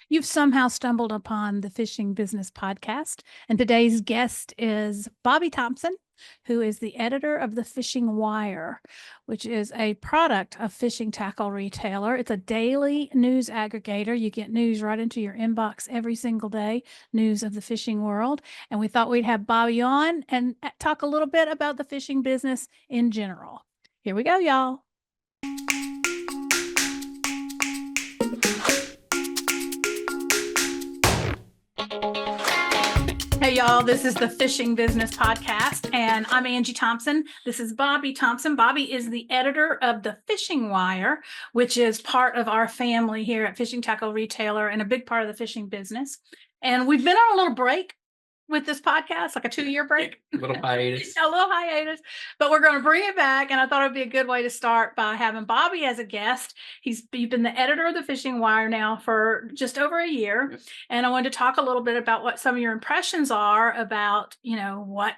You've somehow stumbled upon the Fishing Business Podcast, and today's guest is Bobby Thompson, who is the editor of the Fishing Wire, which is a product of Fishing Tackle Retailer. It's a daily news aggregator. You get news right into your inbox every single day, news of the fishing world. And we thought we'd have Bobby on and talk a little bit about the fishing business in general. Here we go, y'all. Hey, y'all, this is the Fishing Business Podcast, and I'm Angie Thompson. This is Bobby Thompson. Bobby is the editor of the Fishing Wire, which is part of our family here at Fishing Tackle Retailer and a big part of the fishing business. And we've been on a little break with this podcast, like a 2-year break. A little hiatus. A little hiatus, but we're going to bring it back. And I thought it would be a good way to start by having Bobby as a guest. You've been the editor of the Fishing Wire now for just over a year. Yes. And I wanted to talk a little bit about what some of your impressions are about, what,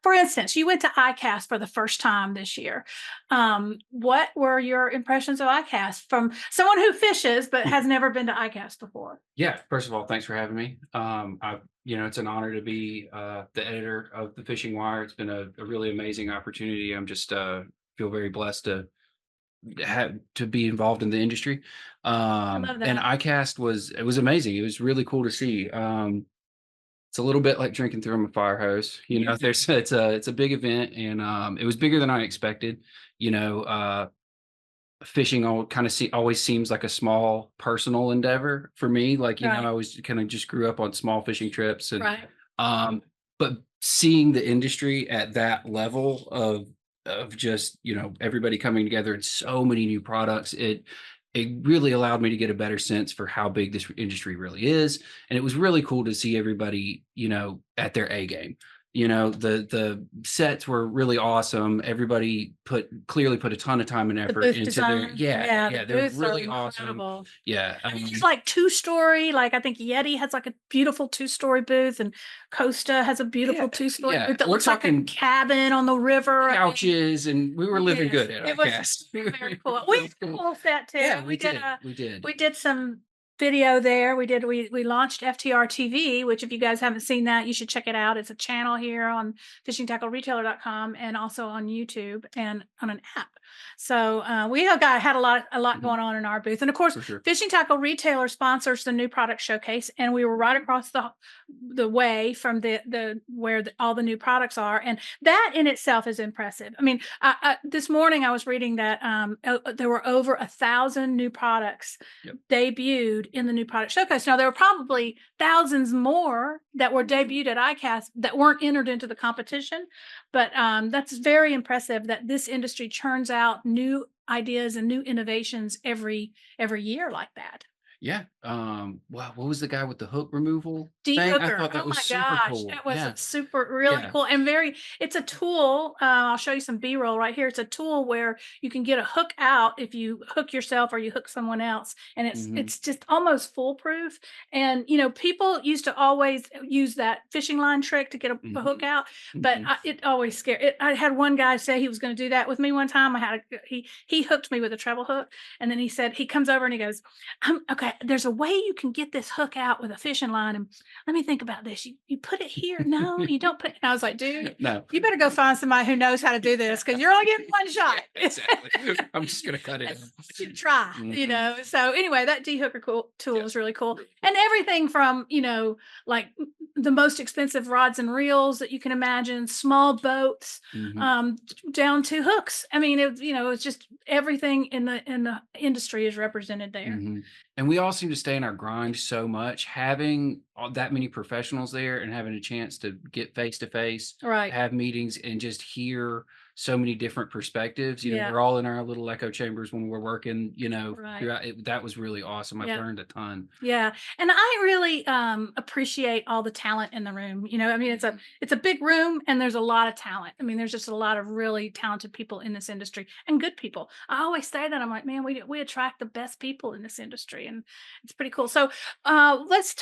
for instance, you went to ICAST for the first time this year. What were your impressions of ICAST from someone who fishes, but has never been to ICAST before? Yeah, first of all, thanks for having me. It's an honor to be the editor of the Fishing Wire. It's been a really amazing opportunity. I'm just feel very blessed to be involved in the industry. love that. And ICAST was amazing. It was really cool to see. It's a little bit like drinking through a fire hose. It's a big event, and it was bigger than I expected. Fishing always seems like a small personal endeavor for me. Like, Right. I always kind of just grew up on small fishing trips, and Right. but seeing the industry at that level of just, everybody coming together and so many new products, it really allowed me to get a better sense for how big this industry really is. And it was really cool to see everybody, at their A game. The sets were really awesome. Everybody clearly put a ton of time and effort booth into design. they're The booths are really awesome. incredible. Yeah. It's like 2-story. Like I think Yeti has like a beautiful 2-story booth, and Costa has a beautiful 2-story yeah. booth that We're looks like a talking cabin on the river. couches, and we were living Yes, good at it was ICAST. very cool. We had a cool set too. Yeah, We did we did. we did some video there. We launched FTR TV, which if you guys haven't seen that, you should check it out. It's a channel here on fishingtackleretailer.com and also on YouTube and on an app. So we had a lot going on in our booth. And of course, For sure. Fishing Tackle Retailer sponsors the new product showcase, and we were right across the way from all the new products are, and that in itself is impressive. I mean, this morning I was reading that there were over 1,000 new products debuted in the new product showcase. Now there were probably thousands more that were debuted at ICAST that weren't entered into the competition, but that's very impressive that this industry churns out new ideas and new innovations every year like that. Yeah. Wow. What was the guy with the hook removal thing? I De-hooker. thought that Oh was my super gosh, cool. that was Yeah. really Yeah. cool and it's a tool. I'll show you some B-roll right here. It's a tool where you can get a hook out if you hook yourself or you hook someone else, and it's just almost foolproof. And people used to always use that fishing line trick to get a hook out, but it always scared. I had one guy say he was going to do that with me one time. He hooked me with a treble hook, and then he comes over and he goes, okay, there's a way you can get this hook out with a fishing line, and let me think about this. You put it here. No, you don't put it. And I was like, dude, No. you better go find somebody who knows how to do this, because you're only getting one shot. Exactly. I'm just gonna cut it. You try, So anyway, that de-hooker tool is really cool, and everything from like the most expensive rods and reels that you can imagine, small boats, down to hooks. I mean, it's just everything in the industry is represented there. And we all seem to stay in our grind so much, having that many professionals there and having a chance to get face to face, Right. have meetings, and just hear so many different perspectives. Yeah. We're all in our little echo chambers when we're working, Right. throughout it. That was really awesome. I've Yeah. learned a ton. Yeah. And I really appreciate all the talent in the room. I mean, it's a big room, and there's a lot of talent. I mean, there's just a lot of really talented people in this industry, and good people. I always say that. I'm like, man, we attract the best people in this industry, and it's pretty cool. So let's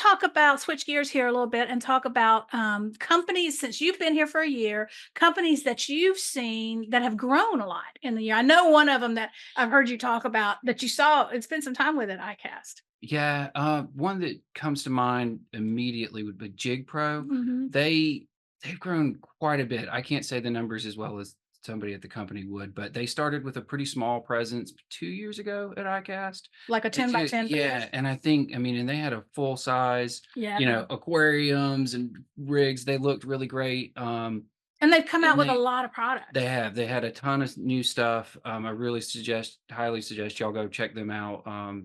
switch gears here a little bit and talk about companies, since you've been here for a year, companies that you've seen that have grown a lot in the year. I know one of them that I've heard you talk about that you saw and spent some time with at ICAST. Yeah, one that comes to mind immediately would be Jig Pro. Mhm. They they've grown quite a bit. I can't say the numbers as well as somebody at the company would, but they started with a pretty small presence 2 years ago at ICAST. Like a 10 by 10 Yeah, figures? and I think, I mean, and they had a full size, Yeah, no. aquariums and rigs. They looked really great. And they've come out And with a lot of they products. have. They had a ton of new stuff. I really highly suggest y'all go check them out.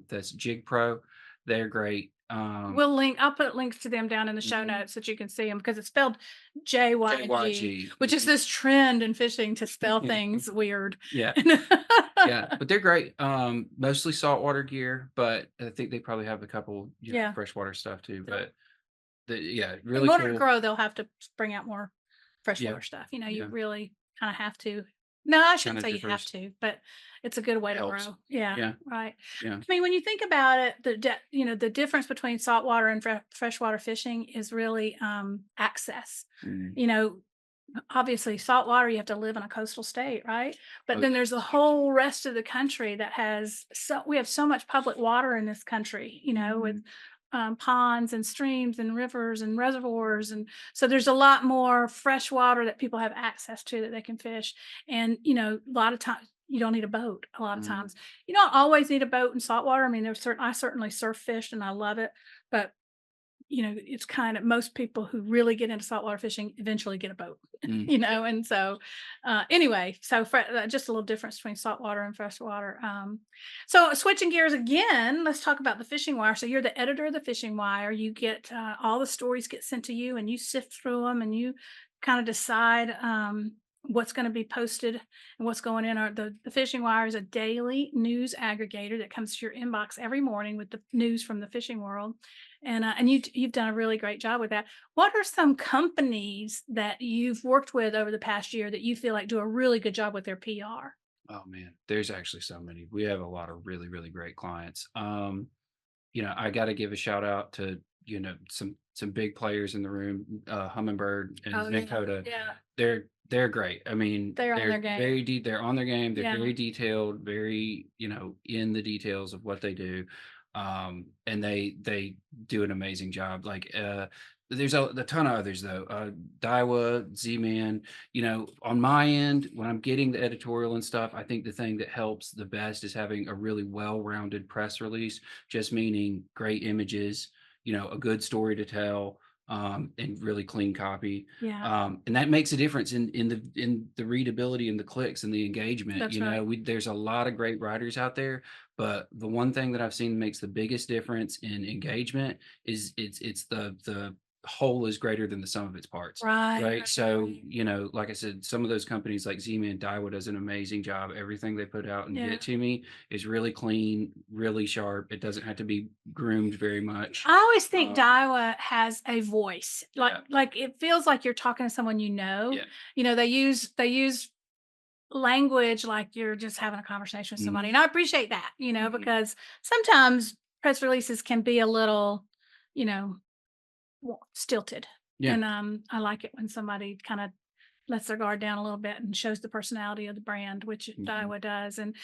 That's Jig Pro. They're great. I'll put links to them down in the show Mhm. notes so that you can see them because it's spelled JYG, JYG. which is this trend in fishing to spell Mhm. things weird. Yeah, yeah, but they're great. Mostly saltwater gear, but I think they probably have a couple, Yeah. freshwater stuff too. So, But yeah, in really order to cool. grow, they'll have to bring out more Yeah, freshwater stuff. You yeah, really kind of have to. No, I kind shouldn't of say you have diverse to, but it's a good way to helps. grow. Yeah, Yeah, right. yeah. I mean, when you think about it, the difference between saltwater and freshwater fishing is really access. Mm. You know, obviously saltwater, you have to live in a coastal state, right? But Oh then yeah. there's the whole rest of the country that has we have so much public water in this country, with ponds and streams and rivers and reservoirs, and so there's a lot more fresh water that people have access to that they can fish. And a lot of times you don't need a boat. A lot of Mhm. times you don't always need a boat in saltwater. I mean, I certainly surf fished and I love it, but it's kind of most people who really get into saltwater fishing eventually get a boat, Mm. and so anyway, so just a little difference between saltwater and freshwater. So switching gears again, let's talk about the fishing wire. So you're the editor of the fishing wire. You get all the stories get sent to you, and you sift through them, and you kind of decide what's going to be posted and what's going in. The fishing wire is a daily news aggregator that comes to your inbox every morning with the news from the fishing world, and you've done a really great job with that. What are some companies that you've worked with over the past year that you feel like do a really good job with their PR? Oh man, there's actually so many. We have a lot of really, really great clients. I got to give a shout out to some big players in the room, Humminbird and Oh, Minn yeah, Kota. yeah. They're great. I mean, They're on their game. they're on their game. They're Yeah, very detailed, very in the details of what they do, and they do an amazing job. Like there's a ton of others though. Daiwa, Z-Man. On my end, when I'm getting the editorial and stuff, I think the thing that helps the best is having a really well-rounded press release, just meaning great images, a good story to tell, and really clean copy. yeah, And that makes a difference in the readability and the clicks and the engagement. that's right. There's a lot of great writers out there, but the one thing that I've seen makes the biggest difference in engagement is it's the whole is greater than the sum of its parts. Right, Right. right, So, right. like I said, some of those companies like Z-Man, Daiwa does an amazing job. Everything they put out and Yeah. get to me is really clean, really sharp. It doesn't have to be groomed very much. I always think Uh, Daiwa has a voice. Like yeah. like it feels like you're talking to someone you know. Yeah. They use language like you're just having a conversation with somebody. Mhm. And I appreciate that, Mhm. because sometimes press releases can be a little, you know, stilted. Yeah. And I like it when somebody kind of lets their guard down a little bit and shows the personality of the brand, which Mhm. Daiwa does. And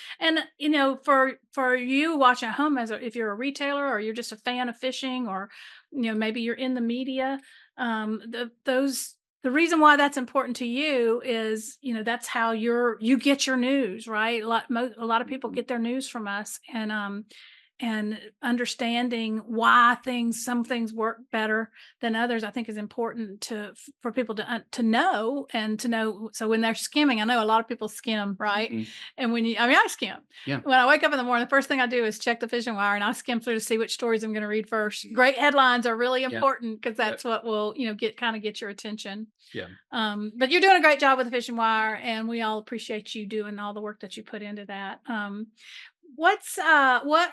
for you watching at home, if you're a retailer or you're just a fan of fishing, or maybe you're in the media, the reason why that's important to you is that's how you get your news, right? A lot of people Mhm. get their news from us, and understanding why some things work better than others, I think, is important for people to know, and to know. So when they're skimming, I know a lot of people skim, right? Mhm. And I mean, I skim. Yeah. When I wake up in the morning, the first thing I do is check the fishing wire, and I skim through to see which stories I'm going to read first. Great headlines are really Yeah. important because Yeah. that's what will get your attention. Yeah. But you're doing a great job with the fishing wire, and we all appreciate you doing all the work that you put into that. What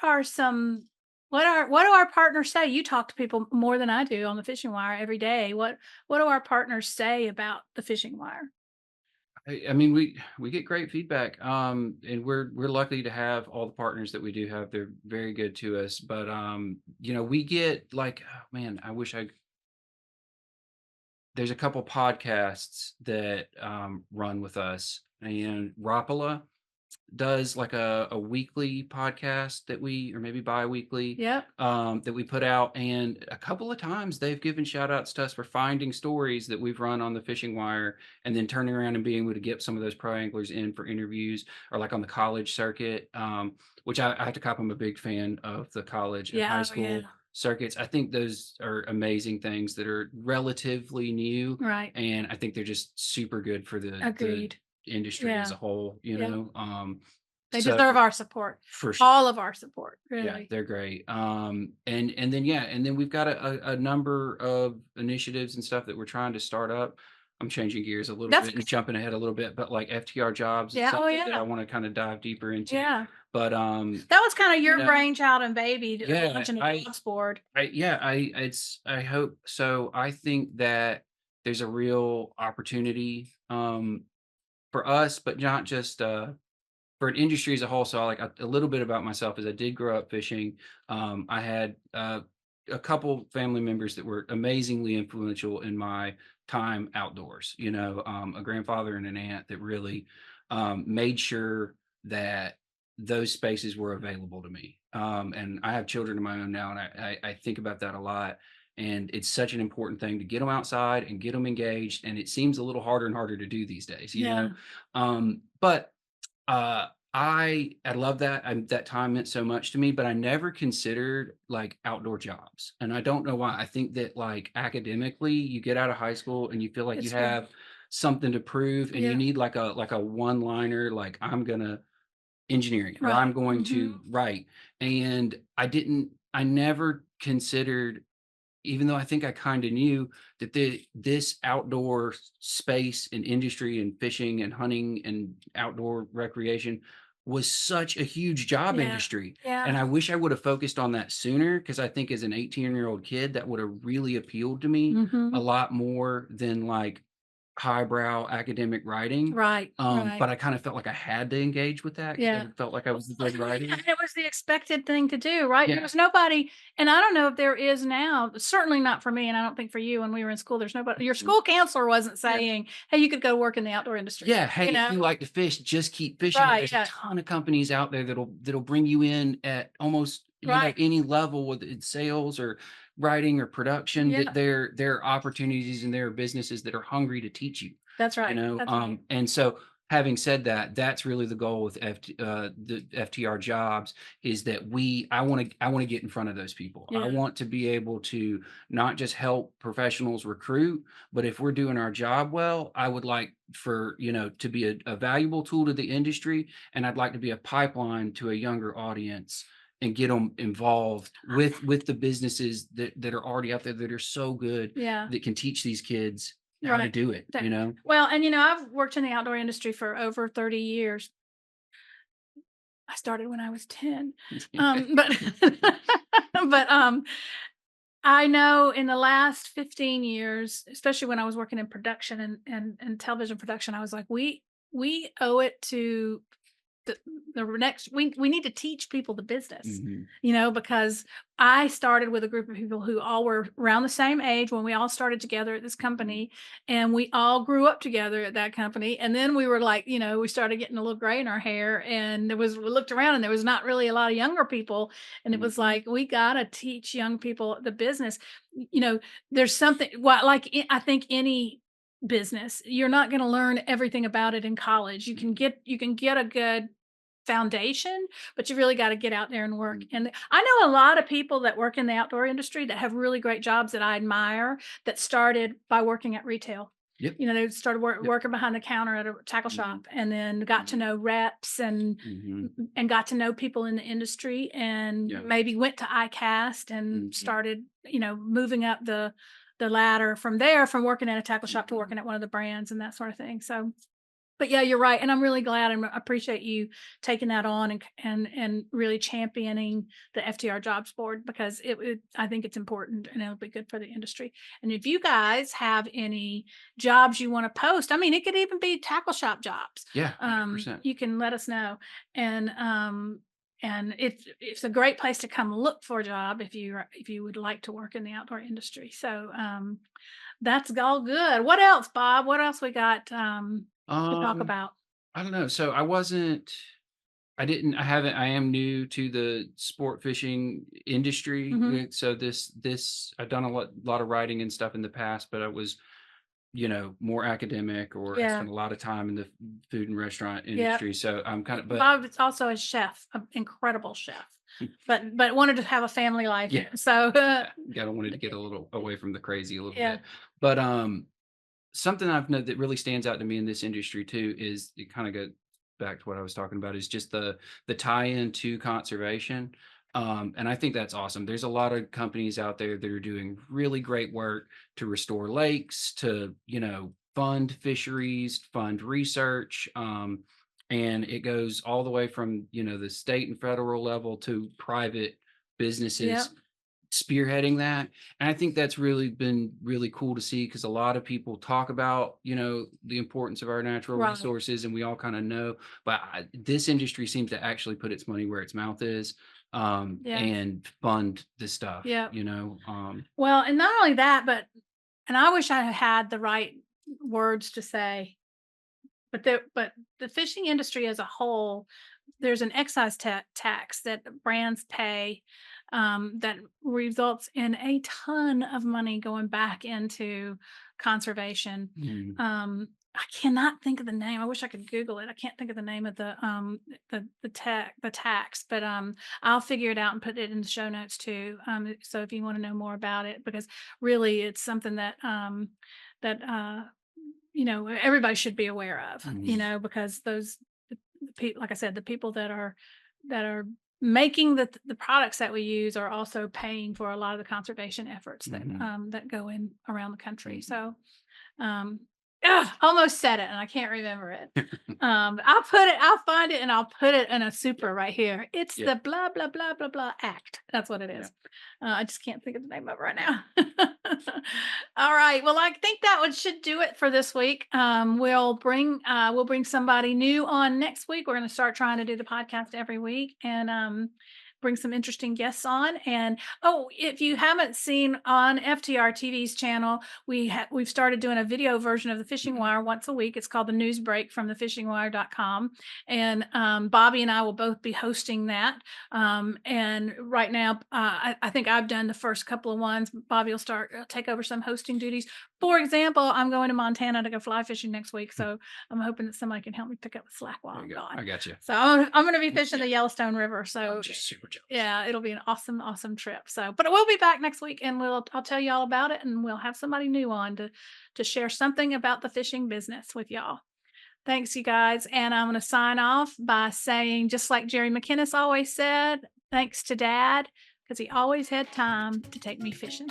are some what do our partners say? You talk to people more than I do on the fishing wire every day. What do our partners say about the fishing wire? I mean, we get great feedback, and we're lucky to have all the partners that we do have. They're very good to us, but we get like, oh, man, I wish I. There's a couple podcasts that run with us, and Rapala. does like a weekly podcast that we, or maybe bi-weekly, Yep. that we put out. And a couple of times they've given shout outs to us for finding stories that we've run on the fishing wire and then turning around and being able to get some of those pro anglers in for interviews, or like on the college circuit, which I have to cop. I'm a big fan of the college and high Yeah. Oh, yeah. school circuits. I think those are amazing things that are relatively new, Right. and I think they're just super good for the Agreed. industry as Yeah. a whole, you Yep. know? They So deserve our support. for sure, All of our support, yeah, really. they're great. And then yeah, and then we've got a number of initiatives and stuff that we're trying to start up. I'm changing gears a little That's bit and jumping ahead a little bit, but like FTR jobs is yeah. Oh, something that I yeah. want to kind of dive deeper into. Yeah. But That was kinda you your know, brainchild and baby, yeah, launching a jobs board. I hope so. I think that there's a real opportunity for us, but not just for an industry as a whole. So, like a little bit about myself is I did grow up fishing. I had a couple family members that were amazingly influential in my time outdoors. You know, a grandfather and an aunt that really made sure that those spaces were available to me. And I have children of my own now, and I think about that a lot. And it's such an important thing to get them outside and get them engaged. And it seems a little harder and harder to do these days, you know. Yeah. But I love that. That time meant so much to me, but I never considered like outdoor jobs. And I don't know why. I think that like academically, you get out of high school and you feel like you It's real. have something to prove, and you Yeah. need like a one-liner, like I'm gonna engineering, or I'm Right. going Mhm. to write. And I never considered, even though I think I kind of knew that this outdoor space and industry and fishing and hunting and outdoor recreation was such a huge job Yeah. industry. Yeah. And I wish I would have focused on that sooner, because I think as an 18-year-old kid, that would have really appealed to me a Mhm. lot more than like highbrow academic writing. Right. Right. But I kind of felt like I had to engage with that because Yeah. I felt like I was a good Yeah, writer. and it was the expected thing to do, right? There Yeah. was nobody, and I don't know if there is now, but certainly not for me, and I don't think for you when we were in school, there's nobody, your Mhm. school counselor wasn't Yeah. saying, "Hey, you could go work in the outdoor industry." Yeah, hey, You if know? you like to fish, just keep fishing. Right, There's a yeah. ton of companies out there that'll bring you in at almost, Right. any level, whether it's sales or writing or production, that Yeah. there are opportunities and there are businesses that are hungry to teach you, That's right. That's right. and so having said that, that's really the goal with the FTR jobs, is that I want to get in front of those people. I Yeah. want to be able to not just help professionals recruit, but if we're doing our job well, I would like for, to be a valuable tool to the industry, and I'd like to be a pipeline to a younger audience and get them involved with the businesses that are already out there that are so good, Yeah. that can teach these kids how to Right. do it, That you know? well, and, I've worked in the outdoor industry for over 30 years. I started when I was 10. But but, I know in the last 15 years, especially when I was working in production and television production, I was like, we owe it to the next, we need to teach people the business, Mhm. because I started with a group of people who all were around the same age when we all started together at this Mhm. company, and we all grew up together at that company. And then we were like, we started getting a little gray in our hair, and we looked around and there was not really a lot of younger people. And it was Mhm. like, we got to teach young people the business. You know, there's something, well, like I think any business, you're not going to learn everything about it in college. You can get a good foundation, but you really got to get out there and work. Mhm. And I know a lot of people that work in the outdoor industry that have really great jobs that I admire, that started by working at retail. Yep. They started Yep. working behind the counter at a tackle Mhm. shop, and then got to Mhm. know reps Mhm. and got to know people in the industry, and Yeah. maybe went to ICAST and Mhm. started, moving up the ladder from there, from working at a tackle shop to Mhm. working at one of the brands and that sort of thing. So but yeah, you're right, and I'm really glad and appreciate you taking that on and really championing the FTR Jobs Board, because I think it's important and it'll be good for the industry. And if you guys have any jobs you want to post, I mean, it could even be tackle shop jobs. Yeah, 100%. You can let us know, and it's a great place to come look for a job if you would like to work in the outdoor industry. So that's all good. What else, Bob? What else we got? To talk Um, about. I don't know. So I wasn't. I am new to the sport fishing industry. Mhm. So I've done a lot of writing and stuff in the past, but I was, more academic, or I Yeah. spent a lot of time in the food and restaurant Yeah. industry. So I'm kind of, but Bob is also a chef, an incredible chef, but wanted to have a family life. yeah, So, got to wanted to get a little away from the crazy a little yeah. bit. But something I've noted that really stands out to me in this industry too is, it kind of goes back to what I was talking about, is just the tie-in to conservation. And I think that's awesome. There's a lot of companies out there that are doing really great work to restore lakes, to, fund fisheries, fund research. And it goes all the way from, the state and federal level to private Yeah. businesses spearheading that. And I think that's really been really cool to see, because a lot of people talk about, the importance of our natural Right. resources, and we all kind of know, but this industry seems to actually put its money where its mouth is, Yeah. and fund this stuff, Yeah. you know. Well, and not only that, but and I wish I had the right words to say, but the fishing industry as a whole, there's an excise tax that brands pay, that results in a ton of money going back into conservation. Mm, I cannot think of the name. I wish I could Google it. I can't think of the name of the tax, but I'll figure it out and put it in the show notes too. So if you want to know more about it, because really it's something that that everybody should be aware of, mm, because the people, like I said, the people that are making the products that we use are also paying for a lot of the conservation efforts mhm. that go in around the country. Mhm. So, um, almost said it and I can't remember it. I'll find it and I'll put it in a super right here. It's Yeah, the blah blah blah blah blah act. That's what it yeah. is. I just can't think of the name of it right now. All right. Well, I think that one should do it for this week. We'll bring somebody new on next week. We're going to start trying to do the podcast every week, and bring some interesting guests on. And oh, if you haven't seen on FTR TV's channel, we've started doing a video version of the Fishing Wire once a week. It's called the News Break from thefishingwire.com, and Bobby and I will both be hosting that. And right now, I think I've done the first couple of ones. Bobby will take over some hosting duties. For example, I'm going to Montana to go fly fishing next week, so I'm hoping that somebody can help me pick up the slack while There I'm you go. gone. I got you. So I'm going to be fishing the Yellowstone River. I'm So just super jealous. yeah, it'll be an awesome, awesome trip. So, but we'll be back next week, and I'll tell you all about it, and we'll have somebody new on to share something about the fishing business with y'all. Thanks, you guys. And I'm going to sign off by saying, just like Jerry McKinnis always said, thanks to Dad, because he always had time to take me fishing.